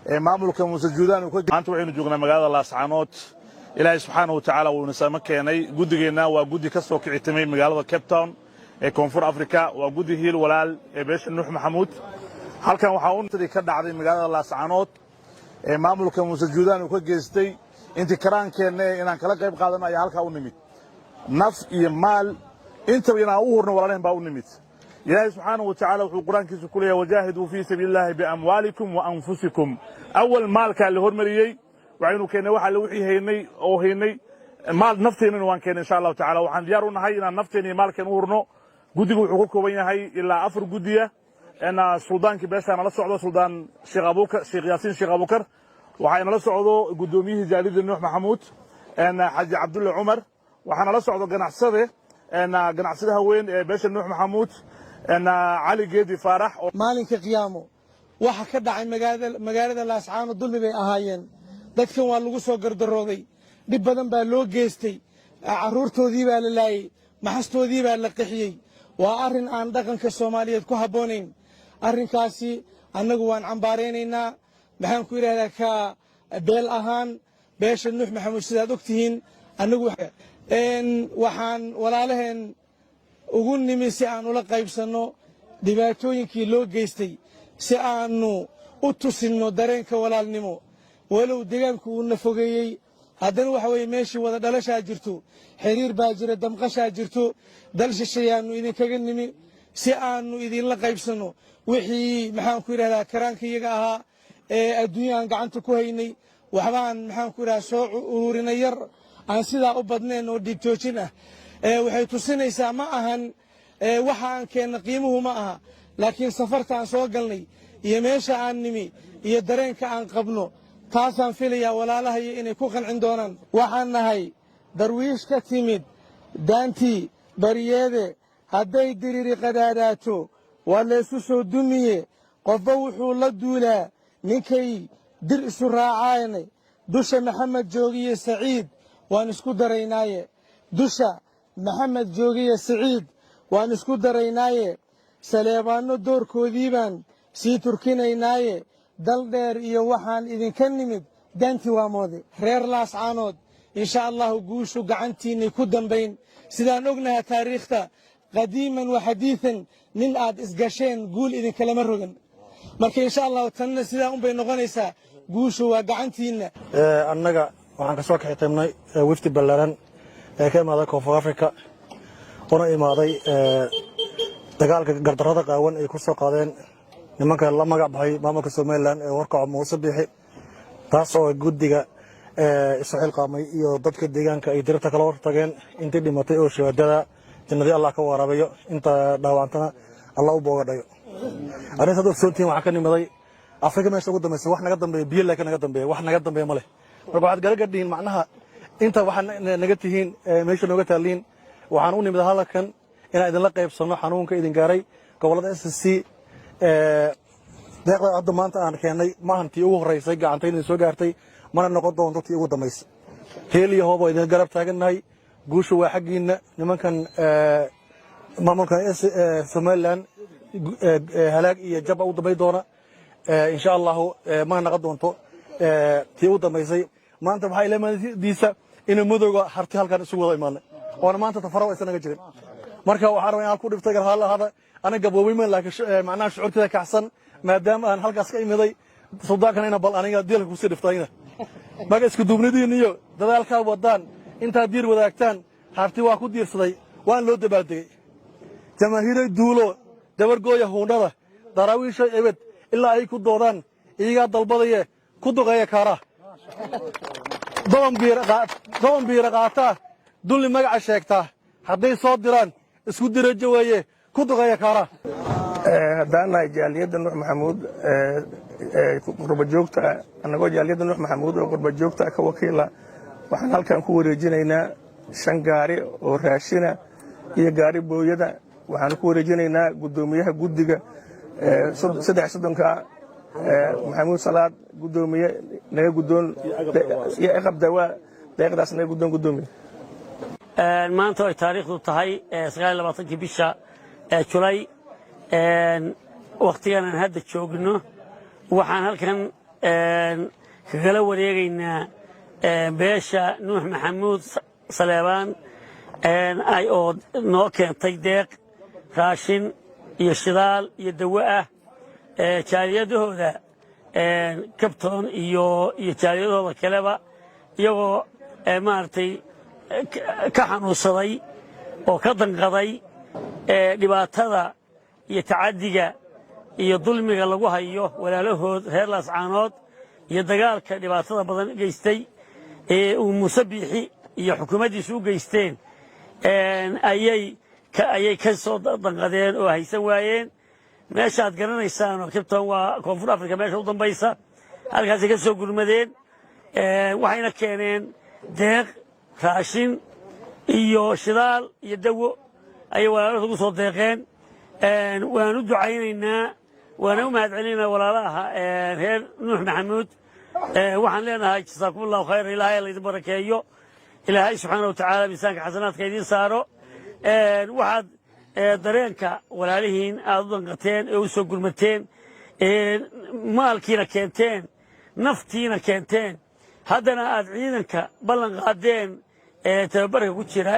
maamulka Muuse Juudaan maanta waxaynu joognaa magaalada Laascaanood Ilaahay subxaanahu wa ta'aala wuu nasama keenay gudigeena waa gudi ka soo kicitamay magaalada Cape Town ee Koonfur Afrika waa gudi hiil walaal ee beesha Nuux Maxamuud halkan waxa uu intii ka dhacday magaalada Laascaanood ee maamulka Muuse Juudaan uu ka geystay intii karaankeenna inaan kala qayb qaadano ayaa halka u nimid naf iyo maal inta inaan u hurno walaalehen baa u nimid إلهي سبحانه وتعالى في القرآن كله وجاهدوا في سبيل الله بأموالكم وأنفسكم أول مال كان اللي هرمريي وعينه كان واحد اللي وحي هيني أو هيني مال نفتين وان كان إن شاء الله تعالى وعن ديارنا هاي إن نفتين مال كان ورنو جودي حقوقه بين هاي إلا أفر جودية أن السودان كبيس أنا لسه السودان شيخ أبوكر شيخ ياسين شيخ أبوكر وحنا لسه عضو قدوميه جليل النوح محمود أن حاج عبد الله عمر وحنا لسه عضو جناح صدى أن جناح صدى وين باش النوح محمود أنا علي جدي فرح مالك قيامه waxa ka dhacay magaalada Laascaanood dulmi bay ahaayeen dadkan waa lagu soo gardarooday dib badan baa loo geystay caruurtoodii baa la laayay maxastoodii baa la qixiyay waa arin aan dhaqanka Soomaaliyeed ku haboonayn arinkaasi annagu waan cambaareynayna maxaan ku yiraahdaa ka beel ahaan beesha Nuux Maxamuud sidaad ogtihiin annagu waxaan walaalaheen ugu nimi si aan ula qaybsano dhibaatooyinkii loo geystay si aanu u tusino dareenka walaalnimo walow deegaanku uu nafogeeyay haddana waxa weeye meeshii wada dhalashaa jirto xiriir baa jira damqashaa jirto dal shisheeyaanu idinkaga nimi si aanu idinla qaybsano wixii maxaan ku yiraahdaa karaanka iyaga ahaa ee adduunyahan gacanta ku haynay waxbaan maxaan ku yiraahdaa soo ururinay yar aan sidaa u badnayn oo dhigtoojin ah waxay tusinaysaa ma ahan waxa aan keenna qiimuhu ma aha laakiin safarta aan soo galnay iyo meesha aan nimi iyo dareenka aan qabno taasaan filayaa walaalahay inay ku qancin doonaan waxaan nahay darwiish ka timid daantii bariyeede hadday diriri qadaadaato waa laysu soo dumiye qofba wuxuu la duulaa ninkay dir isu raacaanay dusha maxamed joogiye saciid waan isku daraynaaye dusha maxamed joogiye saciid waan isku daraynaaye saleebaanno doorkoodii baan sii turkinaynaaye dal dheer iyo waxaan idinka nimid daantii waa moode reer Laascaanood insha allahu guushu gacantiinay ku dambayn sidaan ognahay taariikhda qadiiman wa xadiisan nin aad isgasheen guul idinkalama rogan marka insha allahu tanna sidaa un bay noqonaysaa guushu waa gacantiinna annaga waxaan ka soo kaxitaynay wifti ballaaran ee ka imaaday Koonfur Afrika ona imaaday dagaalka gardarrada qaawan ay ku soo qaadeen nimanka la magac baxay maamulka Soomaaliland ee warkaca Muuse Biixi taas oo gudiga isu xilqaamay iyo dadka deegaanka ay dirta kala hortageen intii dhimatay oo shahaadada jannadii Allah ka waraabayo inta dhaawantana Allah u boogadhayo arrinta dad soontiin waxa ka nimaday Afrika meesha ugu dambeysay wax naga dambeeyay biyo laakiin naga dambeeyay wax naga dambeeyay ma leh marka waxaad garagadhiin macnaha inta waxa naga tihiin meesha nooga taaliin waxaan u nimid halkan inaan idin la qaybsano xanuunka idin gaaray gobolada SSC deeqda hadda maanta aan keenay maahantii ugu horeysay gacantayna soo gaartay mana noqon doonto tii ugu dambeysay heel iyo hoobo idin garab taaganahay guushu waa xaqiina nimankan maamulka Soomaaliland halaag iyo jab u damay doona insha Allah ma noqon doonto tii ugu dambeysay maanta waxa ilaamaydiisa in mudooga harti halkan isugu wada imaanay oo maanta tafaro aysan naga jirin marka waxaan rabaa inaan ku dhiftay hada ana gaboobay ma laakiin macnaha shucuurtida kacsan maadaama aan halkaas ka imiday suudaankan ina bal aniga diilka ku sii dhiftayna maga isku duubnidiin iyo dadaalka wadaan inta diir wadaagtaan harti waa ku diirsaday waan loo dabaaldegay jamaahiiray duulo dabargooya huunada daraawiisha ebed ilaa ay ku doodaan iyaga dalbadaye ku duqeeya kaara doon biir qaata dulli magaca sheegta hadday soo diraan isku dirajo weeye ku duqeeya kaara haddaana jaaliyadda Nuux Maxamuud qurba joogta annagoo jaaliyadda Nuux Maxamuud oo qurba joogta ka wakiila waxaan halkan ku wareejinaynaa 5 gaari oo raashina iyo gaari booyada waxaan ku wareejinaynaa gudoomiyaha gudiga 3 Maxamuud Salaad gudoomiye naga gudoon iyo aqab dawaa deeqdaas naga gudoon gudoomiye maanta ay taariikhdu tahay 29 bisha July waqtigan aan hadda joogno waxaan halkan kagala wareegaynaa beesha nuux maxamuud saleebaan ay oo noo keentay deeq raashin iyo shidaal iyo dawo ah jaaliyadahooda kabtoon iyo jaaliyadahooda kaleba iyagoo maaragtay ka xanuunsaday oo ka danqaday dhibaatada iyo tacaddiga iyo dulmiga lagu hayo walaalahood reer laascaanood iyo dagaalka dhibaatada badan geystay uu muuse biixi iyo xukuumaddiisu u geysteen ayay ka soo danqadeen oo haysan waayeen meeshaad garanaysaan oo kibton waa koonfur afrika meesha u dambaysa halkaasay ka soo gurmadeen waxayna keeneen deeq raashin iyo shidaal iyo dawo ayay walaalahooda ugu soo deeqeen waan u ducaynaynaa waana u mahadcelinaynaa walaalaha reer nuux maxamuud waxaan leenahay jasaakum allahu khayra ilaahay laydin barakeeyo ilaahay subxaana watacaala miisaanka xasanaadka idiin saaro waxaad dareenka walaalihiin aad u danqateen ee u soo gurmateen maalkiina keenteen naftiina keenteen haddana aad ciidanka ballan qaadeen tababarka ku jira